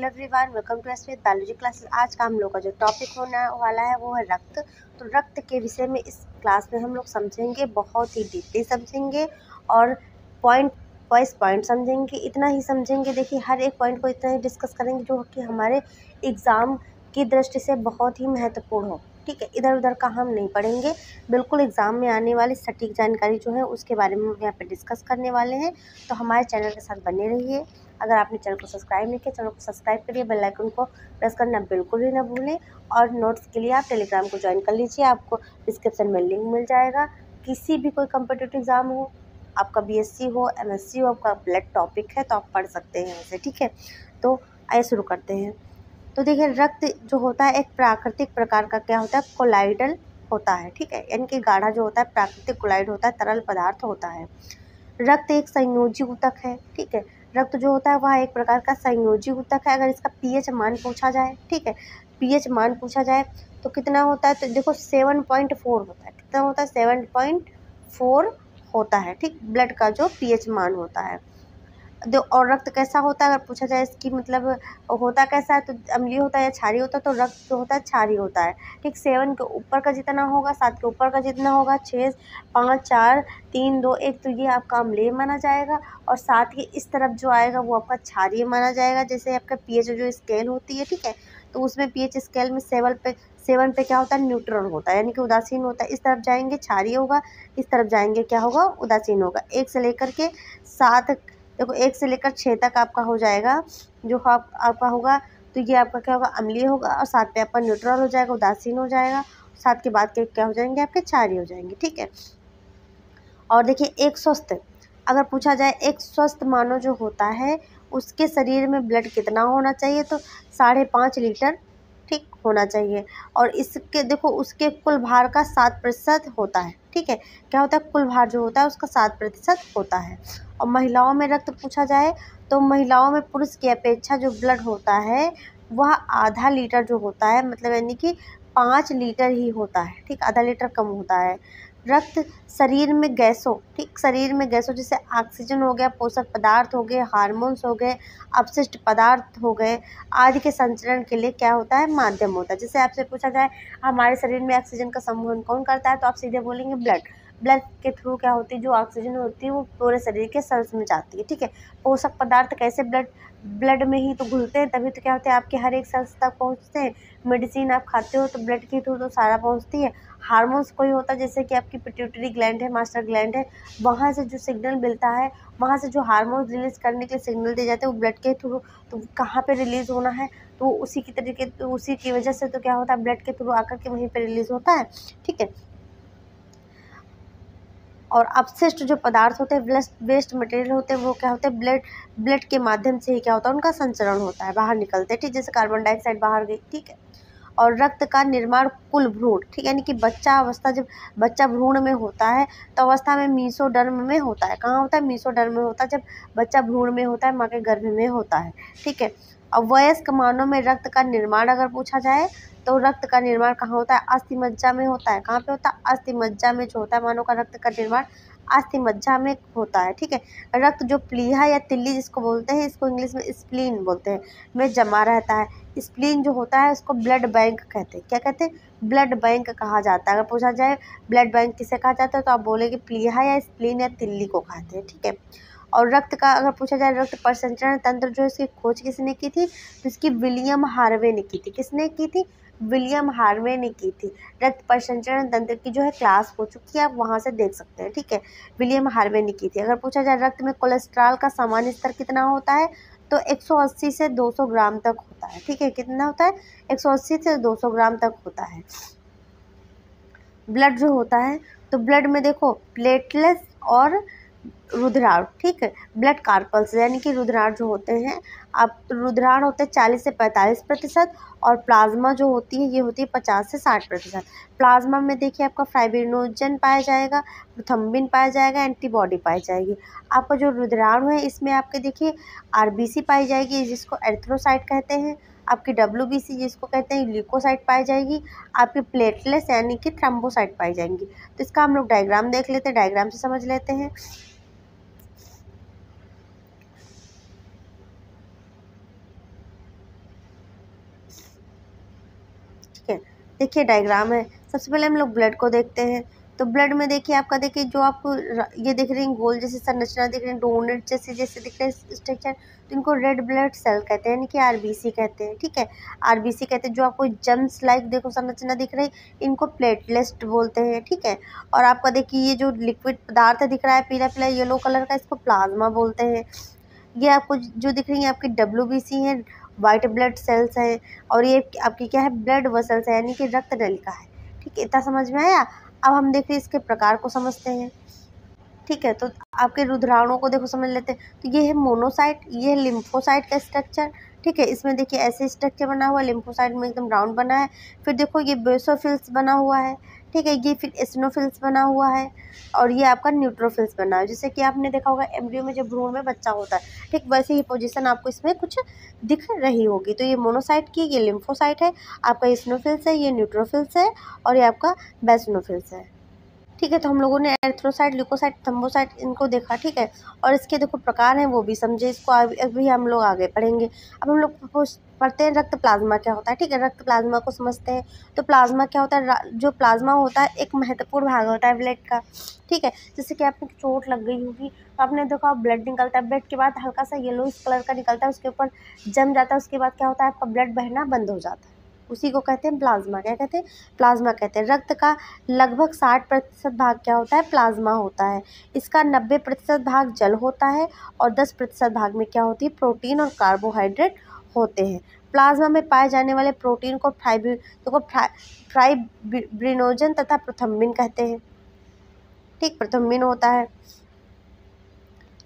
Hello everyone, welcome to SVS biology classes. आज का हम लोग का जो टॉपिक होने वाला है वो है रक्त। तो रक्त के विषय में इस क्लास में हम लोग समझेंगे, बहुत ही डीपली समझेंगे और पॉइंट वाइज पॉइंट समझेंगे। इतना ही समझेंगे, देखिए हर एक पॉइंट को इतना ही डिस्कस करेंगे जो कि हमारे एग्ज़ाम की दृष्टि से बहुत ही महत्वपूर्ण हो। ठीक है, इधर उधर का हम नहीं पढ़ेंगे, बिल्कुल एग्ज़ाम में आने वाली सटीक जानकारी जो है उसके बारे में हम यहाँ पे डिस्कस करने वाले हैं। तो हमारे चैनल के साथ बने रहिए। अगर आपने चैनल को सब्सक्राइब नहीं किया, चैनल को सब्सक्राइब करिए, बेल आइकन को प्रेस करना बिल्कुल भी ना भूलें। और नोट्स के लिए आप टेलीग्राम को ज्वाइन कर लीजिए, आपको डिस्क्रिप्शन में लिंक मिल जाएगा। किसी भी कोई कम्पिटिटिव एग्ज़ाम हो, आपका बीएससी हो, एमएससी हो, आपका ब्लड टॉपिक है तो आप पढ़ सकते हैं ऐसे। ठीक है, तो आइए शुरू करते हैं। तो देखिए, रक्त जो होता है एक प्राकृतिक प्रकार का क्या होता है, कोलाइडल होता है। ठीक है, यानी कि गाढ़ा जो होता है प्राकृतिक कोलाइड होता है, तरल पदार्थ होता है। रक्त एक संयोजी ऊतक है। ठीक है, रक्त जो होता है वह एक प्रकार का संयोजी ऊतक है। अगर इसका पीएच मान पूछा जाए, ठीक है, पीएच मान पूछा जाए तो कितना होता है, तो देखो 7.4 होता है। कितना होता है, 7.4 होता है। ठीक, ब्लड का जो पीएच मान होता है। और रक्त कैसा होता है, अगर पूछा जाए इसकी मतलब होता कैसा है, तो अम्लीय होता है या क्षारीय होता है, तो रक्त जो होता है क्षारीय होता है। ठीक, 7 के ऊपर का जितना होगा, 7 के ऊपर का जितना होगा, 6, 5, 4, 3, 2, 1, तो ये आपका अम्लीय माना जाएगा। और साथ ही इस तरफ जो आएगा वो आपका क्षारीय माना जाएगा। जैसे आपका पीएच जो स्केल होती है, ठीक है, तो उसमें पीएच स्केल में 7 पे क्या होता है, न्यूट्रल होता है, यानी कि उदासीन होता है। इस तरफ जाएंगे क्षारीय होगा, इस तरफ जाएंगे क्या होगा, उदासीन होगा। 1 से लेकर के 7, देखो 1 से लेकर 6 तक आपका हो जाएगा, जो आपका होगा, तो ये आपका क्या होगा, अम्लीय होगा। और 7 पे आपका न्यूट्रल हो जाएगा, उदासीन हो जाएगा। 7 के बाद के क्या हो जाएंगे, आपके क्षारीय हो जाएंगे। ठीक है, और देखिए एक स्वस्थ, अगर पूछा जाए एक स्वस्थ मानव जो होता है उसके शरीर में ब्लड कितना होना चाहिए, तो 5.5 लीटर ठीक होना चाहिए। और इसके देखो उसके कुल भार का 7% होता है। ठीक है, क्या होता है, कुल भार जो होता है उसका 7% होता है। और महिलाओं में रक्त पूछा जाए तो महिलाओं में पुरुष की अपेक्षा जो ब्लड होता है वह आधा लीटर जो होता है, मतलब यानी कि 5 लीटर ही होता है। ठीक, आधा लीटर कम होता है। रक्त शरीर में गैसों, ठीक, शरीर में गैसों जैसे ऑक्सीजन हो गया, पोषक पदार्थ हो गए, हार्मोन्स हो गए, अपशिष्ट पदार्थ हो गए, आदि के संचरण के लिए क्या होता है, माध्यम होता है। जैसे आपसे पूछा जाए हमारे शरीर में ऑक्सीजन का संवहन कौन करता है, तो आप सीधे बोलेंगे ब्लड। ब्लड के थ्रू क्या होती है, जो ऑक्सीजन होती है वो पूरे शरीर के सेल्स में जाती है। ठीक है, पोषक पदार्थ कैसे ब्लड में ही तो घुलते हैं, तभी तो क्या होते हैं आपके हर एक सेल्स तक पहुँचते हैं। मेडिसिन आप खाते हो तो ब्लड के थ्रू तो सारा पहुँचती है। हार्मोन्स कोई होता है जैसे कि आपकी पिट्यूटरी ग्लैंड है, मास्टर ग्लैंड है, वहाँ से जो सिग्नल मिलता है, वहाँ से जो हार्मोन्स रिलीज़ करने के लिए सिग्नल दिए जाते हैं वो ब्लड के थ्रू, तो कहाँ पे रिलीज़ होना है, तो उसी की तरीके, तो उसी की वजह से तो क्या होता है, ब्लड के थ्रू आकर के वहीं पे रिलीज़ होता है। ठीक है, और अपशिष्ट जो पदार्थ होते हैं, वेस्ट मटेरियल होते हैं, वो क्या होते हैं, ब्लड के माध्यम से ही क्या होता है, उनका संचरण होता है, बाहर निकलते हैं। ठीक, जैसे कार्बन डाइऑक्साइड बाहर गई। ठीक है, और रक्त का निर्माण कुल भ्रूण, ठीक, यानी कि बच्चा अवस्था, जब बच्चा भ्रूण में होता है तो अवस्था में मीसोडर्म में होता है। कहाँ होता है, मीसोडर्म में होता है, जब बच्चा भ्रूण में होता है, माँ के गर्भ में होता है। ठीक है, अब वयस्क मानव में रक्त का निर्माण अगर पूछा जाए तो रक्त का निर्माण कहाँ होता है, अस्थि मज्जा में होता है। कहाँ पे होता है, अस्थि मज्जा में जो होता है मानव का रक्त का निर्माण अस्थि मज्जा में होता है। ठीक है, रक्त जो प्लीहा या तिल्ली जिसको बोलते हैं, इसको इंग्लिश में स्प्लीन बोलते हैं, में जमा रहता है। स्प्लीन जो होता है उसको ब्लड बैंक कहते हैं। क्या कहते हैं, ब्लड बैंक कहा जाता है। अगर पूछा जाए ब्लड बैंक किसे कहा जाता है तो आप बोलेंगे प्लीहा या स्प्लीन या तिल्ली को कहते हैं। ठीक है, और रक्त का अगर पूछा जाए रक्त परिसंचरण तंत्र जो है इसकी खोज किसने की थी, तो इसकी विलियम हार्वे ने की थी। किसने की थी, विलियम हार्वे ने की थी। रक्त परिसंचरण तंत्र की जो है क्लास हो चुकी है, आप वहाँ से देख सकते हैं। ठीक है, विलियम हार्वे ने की थी। अगर पूछा जाए रक्त में कोलेस्ट्रॉल का सामान्य स्तर कितना होता है, तो 180 से 200 ग्राम तक होता है। ठीक है, कितना होता है, 180 से 200 ग्राम तक होता है। ब्लड जो होता है, तो ब्लड में देखो प्लेटलेट्स और रुधिराणु, ठीक है, ब्लड कार्पल्स यानी कि रुधिराणु जो होते हैं, अब रुधिराणु होते हैं 40 से 45%, और प्लाज्मा जो होती है ये होती है 50 से 60%। प्लाज्मा में देखिए आपका फाइब्रिनोजन पाया जाएगा, थ्रोम्बिन पाया जाएगा, एंटीबॉडी पाई जाएगी। आपका जो रुधिराणु है इसमें आपके देखिए आरबीसी पाई जाएगी जिसको एरिथ्रोसाइट कहते हैं, आपकी डब्ल्यूबीसी जिसको कहते हैं ल्यूकोसाइट पाई जाएगी, आपकी प्लेटलेट्स यानी कि थ्रोम्बोसाइट पाई जाएंगी। तो इसका हम लोग डायग्राम देख लेते हैं, डायग्राम से समझ लेते हैं। ठीक है। देखिए डायग्राम है, सबसे पहले हम लोग ब्लड को देखते हैं। तो ब्लड में देखिए आपका, देखिए जो आपको ये दिख रही है गोल जैसी संरचना दिख रही है, डोनट जैसे जैसे दिख रहे हैं स्ट्रक्चर, तो इनको रेड ब्लड सेल कहते हैं, यानी कि आरबीसी कहते हैं, ठीक है। आरबीसी कहते हैं। जो आपको जम्स लाइक देखो संरचना दिख रही है, इनको प्लेटलेट्स बोलते हैं, ठीक है। और आपका देखिए ये जो लिक्विड पदार्थ दिख रहा है पीला पीला येलो कलर का, इसको प्लाज्मा बोलते हैं। ये आपको जो दिख रही है आपकी डब्ल्यूबीसी है, वाइट ब्लड सेल्स है, और ये आपकी क्या है, ब्लड वेसल्स है, यानी कि रक्त नलिका है, ठीक है। इतना समझ में आया। अब हम देखिए इसके प्रकार को समझते हैं, ठीक है। तो आपके रुधिराणुओं को देखो समझ लेते हैं। तो ये है मोनोसाइट, ये है लिम्फोसाइट का स्ट्रक्चर, ठीक है। इसमें देखिए ऐसे स्ट्रक्चर बना हुआ है, लिम्फोसाइट में एकदम राउंड बना है। फिर देखो ये बेसोफिल्स बना हुआ है, ठीक है। ये फिर एसिनोफिल्स बना हुआ है, और ये आपका न्यूट्रोफिल्स बना है। जैसे कि आपने देखा होगा एम्ब्रियो में जब भ्रूण में बच्चा होता है, ठीक वैसे ही पोजीशन आपको इसमें कुछ दिख रही होगी। तो ये मोनोसाइट की, ये लिम्फोसाइट है, आपका एसिनोफिल्स है, ये न्यूट्रोफिल्स है, और ये आपका बेसिनोफिल्स है, ठीक है। तो हम लोगों ने एरिथ्रोसाइट, ल्यूकोसाइट, थ्रोम्बोसाइट इनको देखा, ठीक है। और इसके देखो प्रकार हैं वो भी समझे, इसको अभी हम लोग आगे पढ़ेंगे। अब हम लोग पढ़ते हैं रक्त प्लाज्मा क्या होता है, ठीक है। रक्त प्लाज्मा को समझते हैं। तो प्लाज्मा क्या होता है, जो प्लाज्मा होता है एक महत्वपूर्ण भाग होता है ब्लड का, ठीक है। जैसे कि आपको चोट लग गई होगी तो आपने देखा ब्लड निकलता है, ब्लड के बाद हल्का सा येलोइश कलर का निकलता है, उसके ऊपर जम जाता है, उसके बाद क्या होता है आपका ब्लड बहना बंद हो जाता है, उसी को कहते हैं प्लाज्मा। क्या कहते हैं, प्लाज्मा कहते हैं। रक्त का लगभग 60% भाग क्या होता है, प्लाज्मा होता है। इसका 90% भाग जल होता है, और 10% भाग में क्या होती है, प्रोटीन और कार्बोहाइड्रेट होते हैं। प्लाज्मा में पाए जाने वाले प्रोटीन को फाइब्रिनोजन तथा प्रोथम्बिन कहते हैं, ठीक, प्रोथम्बिन होता है।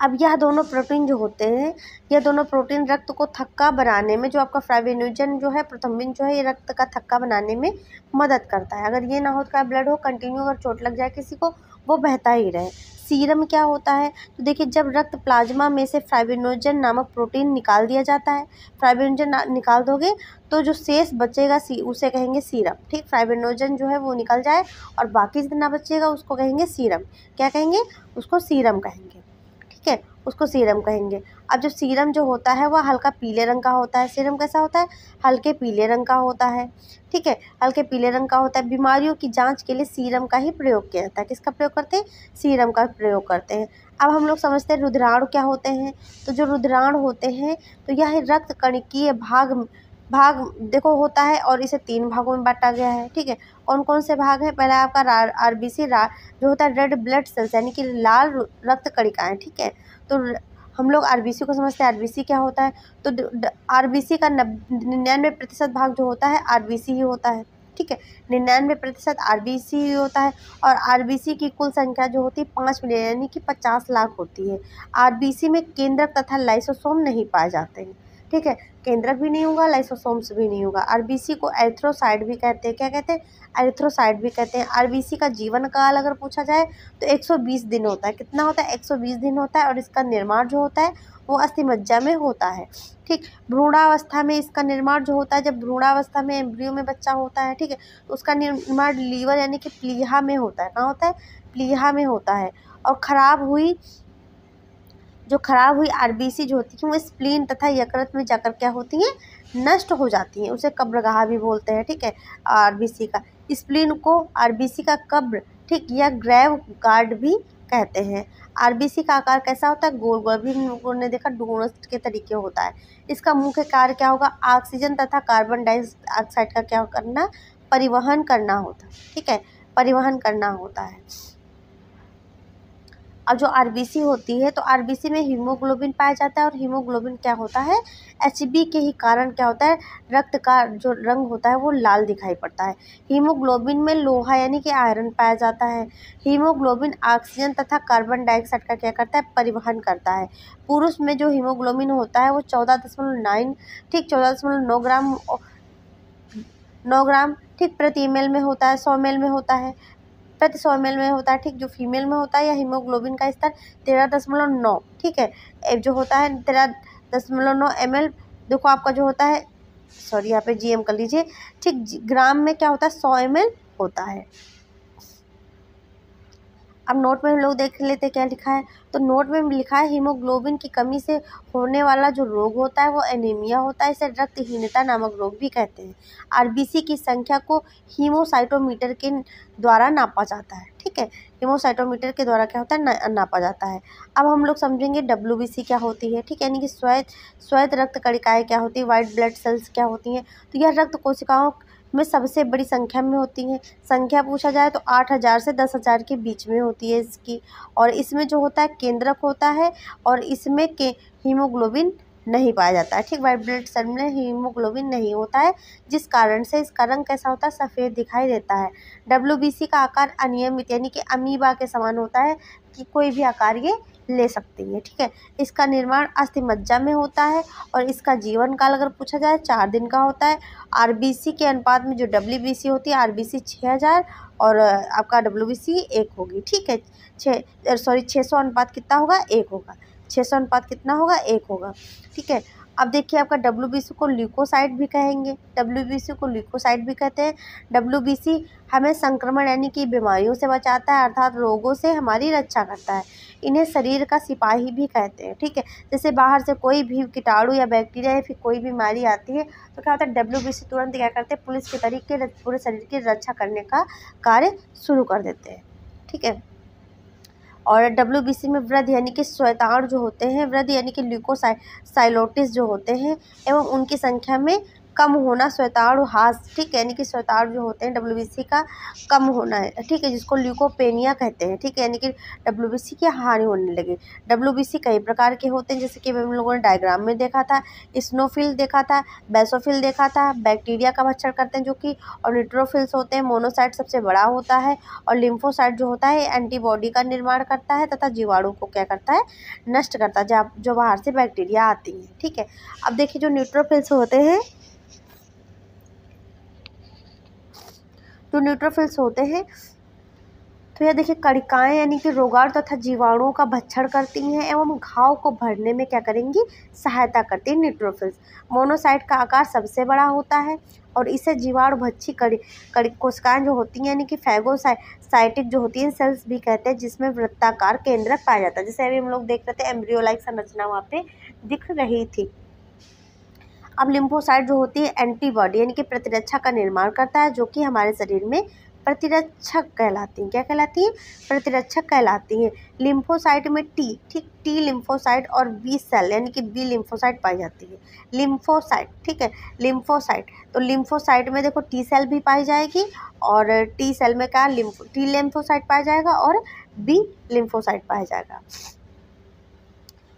अब यह दोनों प्रोटीन जो होते हैं, यह दोनों प्रोटीन रक्त को थक्का बनाने में, जो आपका फाइब्रिनोजन जो है, प्रोथम्बिन जो है, ये रक्त का थक्का बनाने में मदद करता है। अगर ये ना हो तो ब्लड हो कंटिन्यू, अगर चोट लग जाए किसी को, वो बहता ही रहे। सीरम क्या होता है, तो देखिए जब रक्त प्लाज्मा में से फाइब्रिनोजन नामक प्रोटीन निकाल दिया जाता है, फाइब्रिनोजन निकाल दोगे तो जो शेष बचेगा उसे कहेंगे सीरम, ठीक। फाइब्रिनोजन जो है वो निकल जाए और बाकी जितना बचेगा उसको कहेंगे सीरम। क्या कहेंगे, उसको सीरम कहेंगे, ठीक है, उसको सीरम कहेंगे। अब जो सीरम जो होता है वह हल्का पीले रंग का होता है। सीरम कैसा होता है, हल्के पीले रंग का होता है, ठीक है, हल्के पीले रंग का होता है। बीमारियों की जांच के लिए सीरम का ही प्रयोग किया जाता है। किसका प्रयोग करते हैं, सीरम का प्रयोग करते हैं। अब हम लोग समझते हैं रुधिराणु क्या होते हैं। तो जो रुधिराणु होते हैं, तो यह रक्त कणिकीय भाग देखो होता है, और इसे 3 भागों में बांटा गया है, ठीक है। कौन कौन से भाग है, पहला आपका आरबीसी जो होता है रेड ब्लड सेल्स, यानी कि लाल रक्त कणिकाएं, ठीक है। तो हम लोग आरबीसी को समझते हैं। आरबीसी क्या होता है, तो आरबीसी का 99% भाग जो होता है आरबीसी ही होता है, ठीक है। 99% आरबीसी ही होता है। और आरबीसी की कुल संख्या जो होती है 5 मिलियन, यानी कि 50 लाख होती है। आरबीसी में केंद्रक तथा लाइसोसोम नहीं पाए जाते हैं, ठीक है। केंद्रक भी नहीं होगा, लाइसोसोम्स भी नहीं होगा। आरबीसी को एरिथ्रोसाइट भी कहते हैं। क्या कहते हैं, एरिथ्रोसाइट भी कहते हैं। आरबीसी का जीवन काल अगर पूछा जाए तो 120 दिन होता है। कितना होता है, 120 दिन होता है। और इसका निर्माण जो होता है वो अस्थिमज्जा में होता है, ठीक। भ्रूणावस्था में इसका निर्माण जो होता है, जब भ्रूणावस्था में एम्ब्रियो में बच्चा होता है, ठीक है, तो उसका निर्माण लीवर यानी कि प्लीहा में होता है। कहाँ होता है, प्लीहा में होता है। और खराब हुई आरबीसी जो होती है वो स्प्लीन तथा यकृत में जाकर क्या होती हैं, नष्ट हो जाती हैं। उसे कब्रगाह भी बोलते हैं, ठीक है, आरबीसी का। स्प्लीन को आरबीसी का कब्र, ठीक, या ग्रेव गार्ड भी कहते हैं। आरबीसी का आकार कैसा होता है, गोल गोल, भी हम लोगों ने देखा डोनट के तरीके होता है। इसका मुख्य कार्य क्या होगा, ऑक्सीजन तथा कार्बन डाइऑक्साइड का क्या करना, परिवहन करना होता है, ठीक है, परिवहन करना होता है। अब जो आरबीसी होती है, तो आरबीसी में हीमोग्लोबिन पाया जाता है। और हीमोग्लोबिन क्या होता है, एचबी के ही कारण क्या होता है, रक्त का जो रंग होता है वो लाल दिखाई पड़ता है। हीमोग्लोबिन में लोहा यानी कि आयरन पाया जाता है। हीमोग्लोबिन ऑक्सीजन तथा कार्बन डाइऑक्साइड का क्या करता है, परिवहन करता है। पुरुष में जो हीमोग्लोबिन होता है वो 14.9, ठीक, 14.9 ग्राम 9 ग्राम, ठीक, प्रति ml में होता है, 100 ml में होता है, प्रति 100 ml में होता है, ठीक। जो फीमेल में होता है या हीमोग्लोबिन का स्तर 13.9, ठीक है, जो होता है 13.9 ml। देखो आपका जो होता है, सॉरी यहाँ पे जीएम कर लीजिए, ठीक, ग्राम में क्या होता है, 100 ml होता है। अब नोट में हम लोग देख लेते क्या लिखा है। तो नोट में लिखा है हीमोग्लोबिन की कमी से होने वाला जो रोग होता है वो एनीमिया होता है। इसे रक्तहीनता नामक रोग भी कहते हैं। आरबीसी की संख्या को हीमोसाइटोमीटर के द्वारा नापा जाता है। ठीक है, हीमोसाइटोमीटर के द्वारा क्या होता है, नापा जाता है। अब हम लोग समझेंगे डब्ल्यूबीसी क्या होती है। ठीक है, यानी कि श्वेत रक्त कणिकाएँ क्या होती है, व्हाइट ब्लड सेल्स क्या होती हैं। तो यह रक्त कोशिकाओं में सबसे बड़ी संख्या में होती हैं। संख्या पूछा जाए तो 8,000 से 10,000 के बीच में होती है इसकी। और इसमें जो होता है केंद्रक होता है और इसमें के हीमोग्लोबिन नहीं पाया जाता है। ठीक, व्हाइट ब्लड सेल में हीमोग्लोबिन नहीं होता है, जिस कारण से इसका रंग कैसा होता है, सफ़ेद दिखाई देता है। डब्ल्यूबीसी का आकार अनियमित यानी कि अमीबा के समान होता है कि कोई भी आकार ये ले सकती है। ठीक है, इसका निर्माण अस्थि मज्जा में होता है और इसका जीवन काल अगर पूछा जाए 4 दिन का होता है। आरबीसी के अनुपात में जो डब्ल्यूबीसी होती है, आरबीसी 6,000 और आपका डब्ल्यूबीसी 1 होगी। ठीक है, 600 अनुपात कितना होगा, 1 होगा। 600 अनुपात कितना होगा, 1 होगा। ठीक है, अब देखिए आपका डब्ल्यूबीसी को ल्यूकोसाइट भी कहेंगे, डब्ल्यूबीसी को ल्यूकोसाइट भी कहते हैं। डब्ल्यूबीसी हमें संक्रमण यानी कि बीमारियों से बचाता है, अर्थात रोगों से हमारी रक्षा करता है। इन्हें शरीर का सिपाही भी कहते हैं। ठीक है, जैसे बाहर से कोई भी कीटाणु या बैक्टीरिया या फिर कोई बीमारी आती है तो क्या होता है, डब्ल्यूबीसी तुरंत क्या करते हैं, पुलिस के तरीके पूरे शरीर की रक्षा करने का कार्य शुरू कर देते हैं। ठीक है, और डब्ल्यूबीसी में वृद्ध यानी कि श्वेताणु जो होते हैं, वृद्ध यानी कि ल्यूकोसाइलोटिस जो होते हैं एवं उनकी संख्या में कम होना श्वेताणु ह्रास। ठीक है, यानी कि श्वेताणु जो होते हैं डब्ल्यूबीसी का कम होना है। ठीक है, जिसको ल्यूकोपेनिया कहते हैं। ठीक है, यानी कि डब्ल्यूबीसी की हानि होने लगी। डब्ल्यूबीसी कई प्रकार के होते हैं, जैसे कि हम लोगों ने डायग्राम में देखा था, स्नोफिल देखा था, बेसोफिल देखा था, बैक्टीरिया का भक्षण करते हैं जो कि, और न्यूट्रोफिल्स होते हैं। मोनोसाइट सबसे बड़ा होता है और लिम्फोसाइट जो होता है एंटीबॉडी का निर्माण करता है तथा जीवाणु को क्या करता है, नष्ट करता है, जो बाहर से बैक्टीरिया आती हैं। ठीक है, अब देखिए जो न्यूट्रोफिल्स होते हैं, जो न्यूट्रोफिल्स होते हैं तो यह देखिए कणिकाएँ यानी कि रोगाणु तथा जीवाणुओं का भक्षण करती हैं एवं घाव को भरने में क्या करेंगी, सहायता करती हैं न्यूट्रोफिल्स। मोनोसाइट का आकार सबसे बड़ा होता है और इसे जीवाणु भक्षी कोशिकाएँ जो होती हैं यानी कि फैगोसाइटिक जो होती हैं सेल्स भी कहते हैं, जिसमें वृत्ताकार केंद्रक पाया जाता है। जैसे अभी हम लोग देख रहे थे एम्ब्रियो लाइक संरचना वहाँ पे दिख रही थी। अब लिम्फोसाइट जो होती है एंटीबॉडी यानी कि प्रतिरक्षा का निर्माण करता है, जो कि हमारे शरीर में प्रतिरक्षक कहलाती हैं। क्या कहलाती हैं, प्रतिरक्षक कहलाती हैं। लिम्फोसाइट में टी लिम्फोसाइट और बी सेल यानी कि बी लिम्फोसाइट पाई जाती है। लिम्फोसाइट, ठीक है, लिम्फोसाइट, तो लिम्फोसाइट में देखो टी सेल भी पाई जाएगी और टी सेल में क्या टी लिम्फोसाइट पाया जाएगा और बी लिम्फोसाइट पाया जाएगा।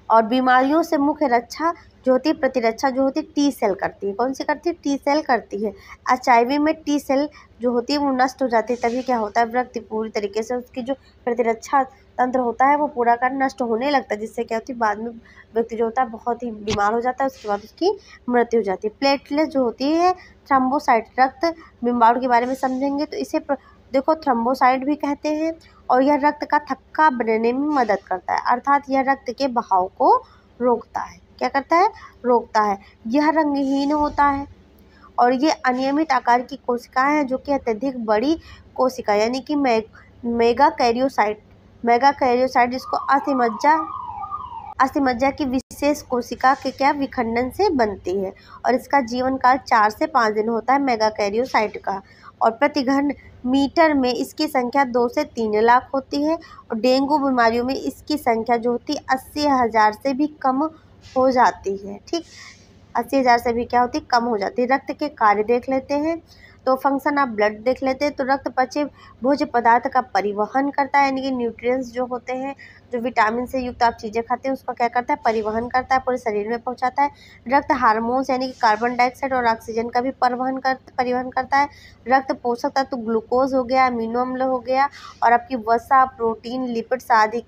और बीमारियों से मुख्य रक्षा जो होती है, प्रतिरक्षा जो होती है टी सेल करती है। कौन सी करती है, टी सेल करती है। एचआईवी में टी सेल जो होती है वो नष्ट हो जाती है, तभी क्या होता है, व्यक्ति पूरी तरीके से उसकी जो प्रतिरक्षा तंत्र होता है वो पूरा कर नष्ट होने लगता है, जिससे क्या होती है, बाद में व्यक्ति जो होता है बहुत ही बीमार हो जाता है, उसके बाद उसकी मृत्यु हो जाती है। प्लेटलेट जो होती है, थ्रोम्बोसाइट, रक्त बिम्बाणु के बारे में समझेंगे तो इसे देखो थ्रोम्बोसाइट भी कहते हैं और यह रक्त का थक्का बनने में मदद करता है, अर्थात यह रक्त के बहाव को रोकता है। क्या करता है, रोकता है। यह रंगहीन होता है और ये अनियमित आकार की कोशिकाएं हैं जो कि अत्यधिक बड़ी कोशिका यानी कि मेगा कैरियोसाइट जिसको अस्थिमज्जा की विशेष कोशिका के क्या विखंडन से बनती है और इसका जीवन काल 4 से 5 दिन होता है मेगा कैरियोसाइट का। और प्रति घन मीटर में इसकी संख्या 2 से 3 लाख होती है और डेंगू बीमारियों में इसकी संख्या जो होती है 80,000 से भी कम हो जाती है। ठीक, 80,000 से भी क्या होती है, कम हो जाती है। रक्त के कार्य देख लेते हैं तो फंक्शन ऑफ ब्लड देख लेते हैं। तो रक्त पचे भोज्य पदार्थ का परिवहन करता है यानी कि न्यूट्रिएंट्स जो होते हैं, जो विटामिन से युक्त आप चीज़ें खाते हैं उसका क्या करता है, परिवहन करता है, पूरे शरीर में पहुंचाता है। रक्त हार्मोन्स यानी कि कार्बन डाइऑक्साइड और ऑक्सीजन का भी परिवहन करता है। रक्त पोषक तत्व ग्लूकोज हो गया, अमीनो अम्ल हो गया और आपकी वसा, प्रोटीन, लिपिड्स आदि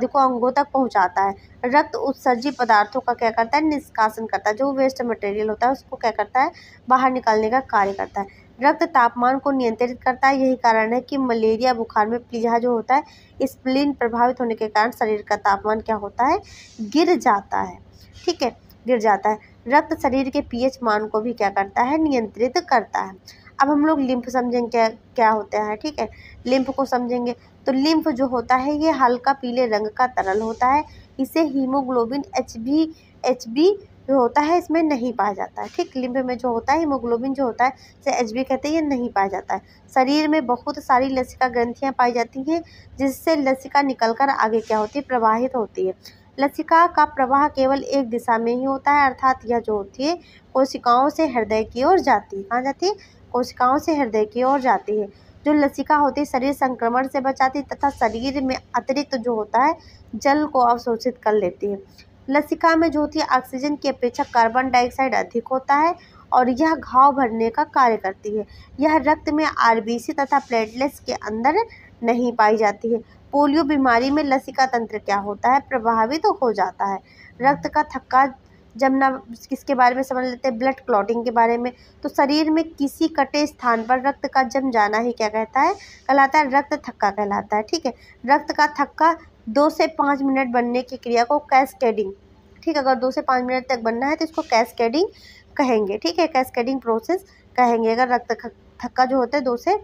को अंगों तक पहुँचाता है। रक्त उत्सर्जी पदार्थों का क्या करता है, निष्कासन करता है, जो वेस्ट मटेरियल होता है उसको क्या करता है, बाहर निकालने का कार्य करता है। रक्त तापमान को नियंत्रित करता है, यही कारण है कि मलेरिया बुखार में प्लीहा जो होता है स्प्लीन प्रभावित होने के कारण शरीर का तापमान क्या होता है, गिर जाता है। ठीक है, गिर जाता है। रक्त शरीर के पीएच मान को भी क्या करता है, नियंत्रित करता है। अब हम लोग लिम्फ समझेंगे क्या क्या होता है, ठीक है, लिम्फ को समझेंगे। तो लिम्फ जो होता है ये हल्का पीले रंग का तरल होता है, इसे हीमोग्लोबिन एचबी जो होता है इसमें नहीं पाया जाता है, ठीक। लिम्फ में जो होता है हीमोग्लोबिन जो होता है इसे एचबी कहते हैं, ये नहीं पाया जाता है। शरीर में बहुत सारी लसिका ग्रंथियां पाई जाती हैं, जिससे लसिका निकलकर आगे क्या होती है, प्रवाहित होती है। लसिका का प्रवाह केवल एक दिशा में ही होता है, अर्थात यह जो होती है कोशिकाओं से हृदय की ओर जाती है। कहाँ जाती है, कोशिकाओं से हृदय की ओर जाती है। जो लसिका होती है शरीर संक्रमण से बचाती है तथा शरीर में अतिरिक्त जो होता है जल को अवशोषित कर लेती है। लसिका में जो होती है ऑक्सीजन की अपेक्षा कार्बन डाइऑक्साइड अधिक होता है और यह घाव भरने का कार्य करती है। यह रक्त में आरबीसी तथा प्लेटलेट्स के अंदर नहीं पाई जाती है। पोलियो बीमारी में लसिका तंत्र क्या होता है, प्रभावित तो हो जाता है। रक्त का थक्का जमना, किसके बारे में समझ लेते हैं, ब्लड क्लॉटिंग के बारे में। तो शरीर में किसी कटे स्थान पर रक्त का जम जाना ही क्या कहता है, कहलाता है रक्त थक्का कहलाता है, ठीक है। रक्त का थक्का 2 से 5 मिनट बनने की क्रिया को कैस्केडिंग, ठीक, अगर 2 से 5 मिनट तक बनना है तो इसको कैस्केडिंग कहेंगे, ठीक है, कैस्केडिंग प्रोसेस कहेंगे अगर रक्त थक्का जो होता है 2 से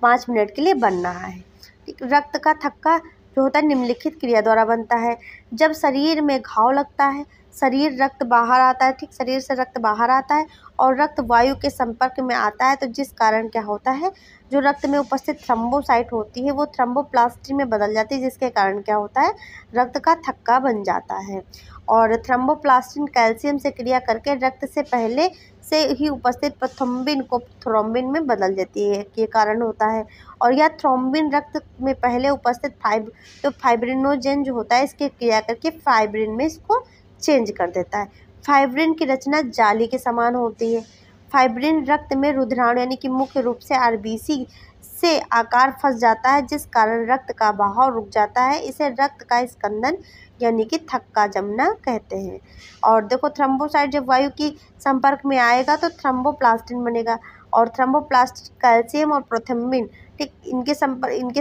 5 मिनट के लिए बनना है, ठीक। रक्त का थक्का जो होता है निम्नलिखित क्रिया द्वारा बनता है। जब शरीर में घाव लगता है रक्त बाहर आता है, ठीक, शरीर से रक्त बाहर आता है और रक्त वायु के संपर्क में आता है, तो जिस कारण क्या होता है जो रक्त में उपस्थित थ्रोम्बोसाइट होती है वो थ्रोम्बोप्लास्टिन में बदल जाती है, जिसके कारण क्या होता है रक्त का थक्का बन जाता है। और थ्रोम्बोप्लास्टिन कैल्शियम से क्रिया करके रक्त से पहले से ही उपस्थित थ्रोम्बिन को थ्रोम्बिन में बदल देती है, ये कारण होता है। और यह थ्रोम्बिन रक्त में पहले उपस्थित फाइब्रिनोजेन जो होता है इसकी क्रिया करके फाइब्रिन में इसको चेंज कर देता है। फाइब्रिन की रचना जाली के समान होती है। फाइब्रिन रक्त में रुधिराणु यानी कि मुख्य रूप से आरबीसी से आकार फंस जाता है, जिस कारण रक्त का बहाव रुक जाता है। इसे रक्त का स्कंदन यानी कि थक्का जमना कहते हैं। और देखो थ्रोम्बोसाइट जब वायु की संपर्क में आएगा तो थ्रोम्बोप्लास्टिन बनेगा और थ्रोम्बोप्लास्ट कैल्शियम और प्रोथ्रोम्बिन, ठीक, इनके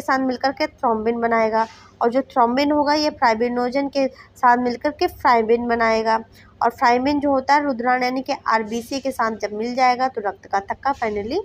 साथ मिलकर के थ्रोम्बिन बनाएगा और जो थ्रोम्बिन होगा ये फाइब्रिनोजन के साथ मिलकर के फाइब्रिन बनाएगा और फाइब्रिन जो होता है रुधिराणु यानी कि आरबीसी के साथ जब मिल जाएगा तो रक्त का थक्का फाइनली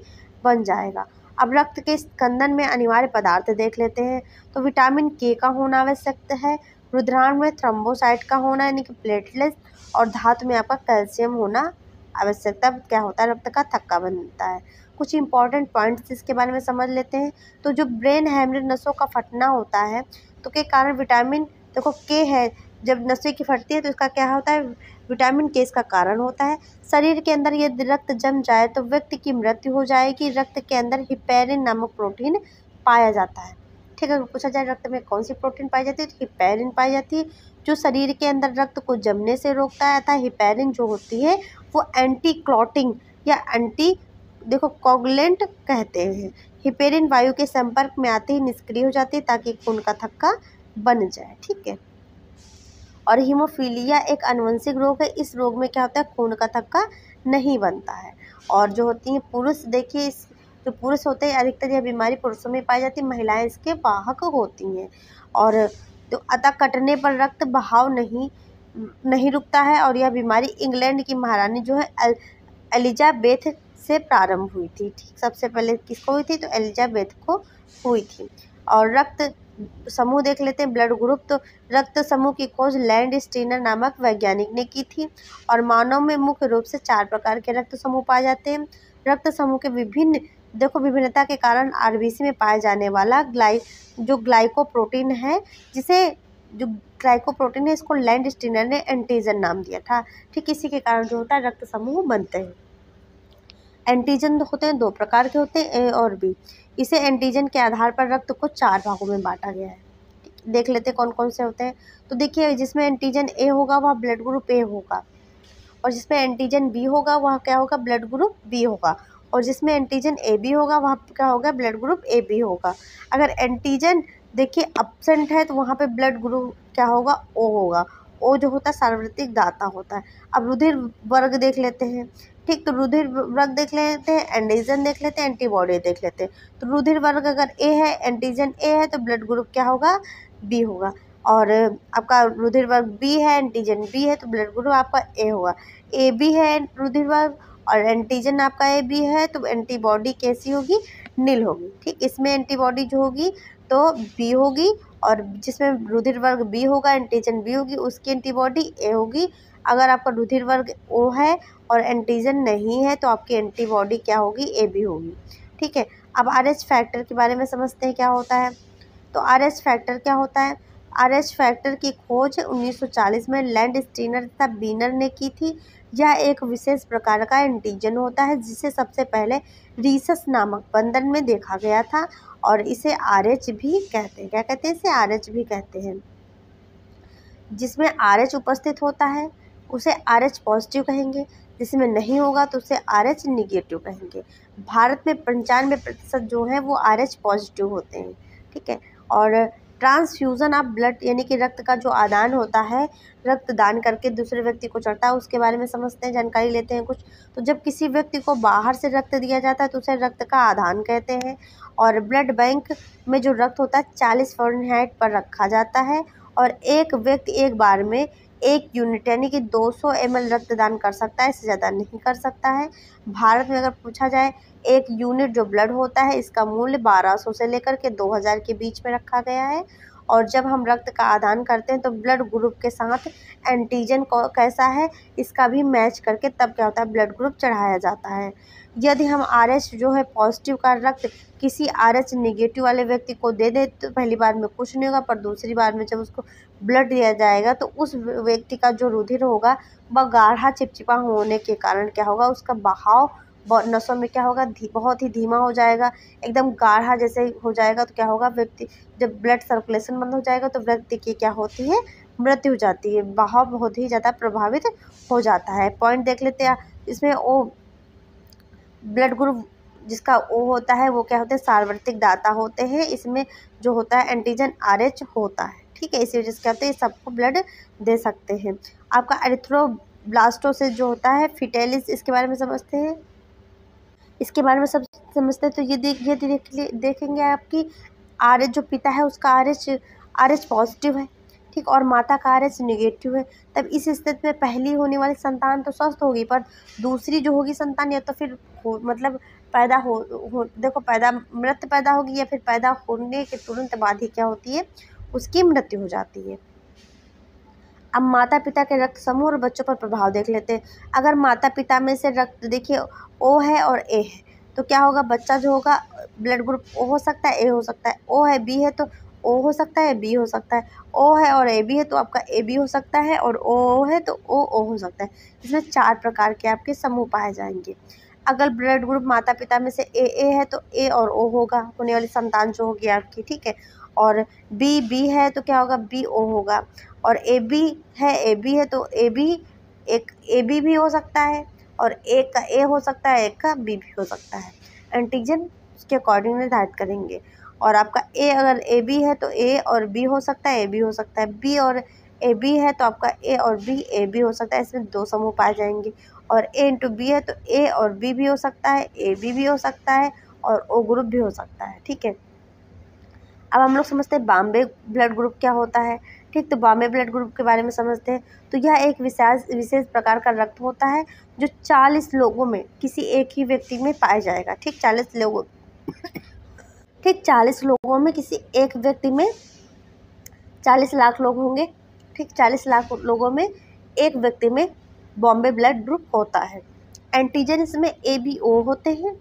बन जाएगा। अब रक्त के स्कंदन में अनिवार्य पदार्थ देख लेते हैं। तो विटामिन के का होना आवश्यक है, रुधिराणु में थ्रोम्बोसाइट का होना यानी कि प्लेटलेट्स और धातु में आपका कैल्शियम होना आवश्यकता, क्या होता है रक्त का थक्का बनता है। कुछ इंपॉर्टेंट पॉइंट्स इसके बारे में समझ लेते हैं। तो जो ब्रेन हेमरेज नसों का फटना होता है तो के कारण विटामिन, देखो के है, जब नसें की फटती है तो इसका क्या होता है विटामिन के इसका कारण होता है। शरीर के अंदर यदि रक्त जम जाए तो व्यक्ति की मृत्यु हो जाएगी। रक्त के अंदर हिपैरिन नामक प्रोटीन पाया जाता है, ठीक है। पूछा जाए रक्त में कौन सी प्रोटीन पाई जाती है तो हिपैरिन पाई जाती है, जो शरीर के अंदर रक्त को जमने से रोकता है। अतः हिपैरिन जो होती है वो एंटी क्लॉटिंग या एंटी, देखो कोगुलेंट कहते हैं। हिपैरिन वायु के संपर्क में आते ही निष्क्रिय हो जाती है ताकि खून का थक्का बन जाए, ठीक है। और हीमोफीलिया एक आनुवंशिक रोग है। इस रोग में क्या होता है खून का थक्का नहीं बनता है। और जो होती हैं पुरुष, देखिए इस जो पुरुष होते हैं अधिकतर यह बीमारी पुरुषों में पाई जाती है, महिलाएं इसके वाहक होती हैं। और तो अतः कटने पर रक्त बहाव नहीं रुकता है। और यह बीमारी इंग्लैंड की महारानी जो है एलिजाबेथ से प्रारंभ हुई थी, ठीक, सबसे पहले किसको हुई थी तो एलिजाबेथ को हुई थी। और रक्त समूह देख लेते हैं, ब्लड ग्रुप। तो रक्त समूह की खोज लैंड स्टीनर नामक वैज्ञानिक ने की थी। और मानव में मुख्य रूप से 4 प्रकार के रक्त समूह पाए जाते हैं। रक्त समूह के विभिन्नता के कारण आरबीसी में पाए जाने वाला ग्लाइकोप्रोटीन है, जो ग्लाइकोप्रोटीन है इसको लैंड स्टीनर ने एंटीजन नाम दिया था, ठीक। इसी के कारण जो होता है रक्त समूह बनते हैं। एंटीजन होते हैं 2 प्रकार के होते हैं, ए और बी। इसे एंटीजन के आधार पर रक्त को 4 भागों में बांटा गया है। देख लेते हैं कौन कौन से होते हैं। तो देखिए जिसमें एंटीजन ए होगा वह ब्लड ग्रुप ए होगा, और जिसमें एंटीजन बी होगा वह क्या होगा ब्लड ग्रुप बी होगा, और जिसमें एंटीजन ए बी होगा वह क्या होगा ब्लड ग्रुप ए बी होगा। अगर एंटीजन देखिए एब्सेंट है तो वहाँ पे ब्लड ग्रुप क्या होगा ओ होगा। ओ जो होता है सार्वत्रिक दाता होता है। अब रुधिर वर्ग देख लेते हैं, ठीक। तो रुधिर वर्ग देख लेते हैं, एंटीजन देख लेते हैं, एंटीबॉडी देख लेते हैं। तो रुधिर वर्ग अगर ए है, एंटीजन ए है तो ब्लड ग्रुप क्या होगा बी होगा। और आपका रुधिर वर्ग बी है, एंटीजन बी है तो ब्लड ग्रुप आपका ए होगा। ए बी है रुधिर वर्ग और एंटीजन आपका ए बी है तो एंटीबॉडी कैसी होगी, नील होगी। ठीक, इसमें एंटीबॉडी जो होगी तो बी होगी, और जिसमें रुधिर वर्ग बी होगा, एंटीजन बी होगी, उसकी एंटीबॉडी ए होगी। अगर आपका रुधिर वर्ग ओ है और एंटीजन नहीं है तो आपकी एंटीबॉडी क्या होगी, ए बी होगी। ठीक है, अब आर एच फैक्टर के बारे में समझते हैं क्या होता है। तो आर एच फैक्टर क्या होता है। आर एच फैक्टर की खोज 1940 में लैंड स्टीनर तथा बीनर ने की थी। यह एक विशेष प्रकार का एंटीजन होता है जिसे सबसे पहले रीसस नामक बंदर में देखा गया था, और इसे आर एच भी कहते हैं। क्या कहते हैं, इसे आर एच भी कहते हैं। जिसमें आर एच उपस्थित होता है उसे आर एच पॉजिटिव कहेंगे, जिसमें नहीं होगा तो उसे आर एच निगेटिव कहेंगे। भारत में 95% जो है वो आर एच पॉजिटिव होते हैं। ठीक है, और ट्रांसफ्यूज़न ऑफ ब्लड यानी कि रक्त का जो आदान होता है, रक्त दान करके दूसरे व्यक्ति को चढ़ता है, उसके बारे में समझते हैं, जानकारी लेते हैं कुछ। तो जब किसी व्यक्ति को बाहर से रक्त दिया जाता है तो उसे रक्त का आदान कहते हैं। और ब्लड बैंक में जो रक्त होता है 40 फ़ारेनहाइट पर रखा जाता है, और एक व्यक्ति एक बार में 1 यूनिट यानी कि 200 ml रक्तदान कर सकता है, इससे ज़्यादा नहीं कर सकता है। भारत में अगर पूछा जाए 1 यूनिट जो ब्लड होता है इसका मूल्य 1200 से लेकर के 2000 के बीच में रखा गया है। और जब हम रक्त का आदान करते हैं तो ब्लड ग्रुप के साथ एंटीजन कैसा है इसका भी मैच करके तब क्या होता है, ब्लड ग्रुप चढ़ाया जाता है। यदि हम आर एच जो है पॉजिटिव का रक्त किसी आर एच निगेटिव वाले व्यक्ति को दे दे तो पहली बार में कुछ नहीं होगा, पर दूसरी बार में जब उसको ब्लड दिया जाएगा तो उस व्यक्ति का जो रुधिर होगा वह गाढ़ा चिपचिपा होने के कारण क्या होगा, उसका बहाव नसों में क्या होगा, बहुत ही धीमा हो जाएगा, एकदम गाढ़ा जैसे हो जाएगा। तो क्या होगा, व्यक्ति जब ब्लड सर्कुलेशन बंद हो जाएगा तो व्यक्ति की क्या होती है, मृत्यु हो जाती है, बहाव बहुत ही ज़्यादा प्रभावित हो जाता है। पॉइंट देख लेते हैं इसमें। ओ ब्लड ग्रुप जिसका ओ होता है वो क्या होते हैं, सार्वत्रिक दाता होते हैं। इसमें जो होता है एंटीजन आर एच होता है। ठीक है, इसी वजह से क्या होता है, सबको ब्लड दे सकते हैं। आपका एरिथ्रोब्लास्टोसिस जो होता है फिटेलिस, इसके बारे में समझते हैं। इसके बारे में सब समझते हैं तो ये देखेंगे आपकी आर एच जो पिता है उसका आर एच पॉजिटिव है। ठीक, और माता का आर एच निगेटिव है। तब इस स्थिति में पहली होने वाली संतान तो स्वस्थ होगी, पर दूसरी जो होगी संतान या तो फिर मतलब पैदा हो देखो मृत पैदा होगी, या फिर पैदा होने के तुरंत बाद ही क्या होती है, उसकी मृत्यु हो जाती है। अब माता पिता के रक्त समूह और बच्चों पर प्रभाव देख लेते हैं। अगर माता पिता में से रक्त देखिए ओ है और ए है तो क्या होगा, बच्चा जो होगा ब्लड ग्रुप ओ हो सकता है, ए हो सकता है, ओ है बी है तो ओ हो सकता है, बी हो सकता है, ओ है और ए बी है तो आपका ए बी हो सकता है, और ओ है तो ओ हो सकता है। इसमें 4 प्रकार के आपके समूह पाए जाएंगे। अगर ब्लड ग्रुप माता पिता में से ए है तो ए और ओ होगा, होने वाली संतान जो होगी आपकी। ठीक है, और बी है तो क्या होगा, बी ओ होगा, और ए बी है तो ए बी भी हो सकता है, और एक का ए हो सकता है, एक का बी भी हो सकता है। एंटीजन उसके अकॉर्डिंग निर्धारित करेंगे। और आपका ए अगर ए बी है तो ए और बी हो सकता है, ए बी हो सकता है, बी और ए बी है तो आपका ए और बी ए बी हो सकता है। इसमें 2 समूह पाए जाएंगे। और ए इंटू बी है तो ए और बी भी हो सकता है, ए बी भी हो सकता है, और ओ ग्रुप भी हो सकता है। ठीक है, अब हम लोग समझते हैं बॉम्बे ब्लड ग्रुप क्या होता है। ठीक, तो बॉम्बे ब्लड ग्रुप के बारे में समझते हैं। तो यह एक विशेष प्रकार का रक्त होता है जो 40 लोगों में किसी एक ही व्यक्ति में पाया जाएगा। ठीक, 40 लोगों में किसी एक व्यक्ति में 40 लाख लोग होंगे। ठीक, 40 लाख लोगों में एक व्यक्ति में बॉम्बे ब्लड ग्रुप होता है। एंटीजन इसमें ए बी ओ होते हैं,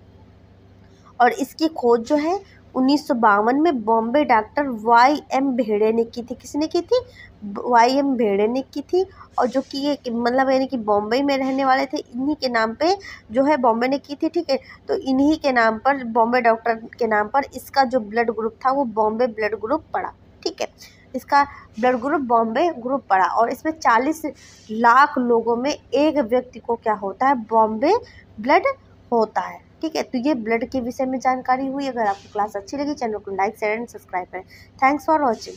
और इसकी खोज जो है 1952 में बॉम्बे डॉक्टर वाई.एम. भेड़े ने की थी। किसने की थी, वाई.एम. भेड़े ने की थी। और जो कि मतलब यानी कि बॉम्बे में रहने वाले थे, इन्हीं के नाम पे जो है बॉम्बे ने की थी। ठीक है, तो इन्हीं के नाम पर, बॉम्बे डॉक्टर के नाम पर इसका जो ब्लड ग्रुप था वो बॉम्बे ब्लड ग्रुप पड़ा। ठीक है, इसका ब्लड ग्रुप बॉम्बे ग्रुप पड़ा, और इसमें 40 लाख लोगों में एक व्यक्ति को क्या होता है, बॉम्बे ब्लड होता है। ठीक है, तो ये ब्लड के विषय में जानकारी हुई। अगर आपको क्लास अच्छी लगी चैनल को लाइक शेयर एंड सब्सक्राइब करें। Thanks for watching.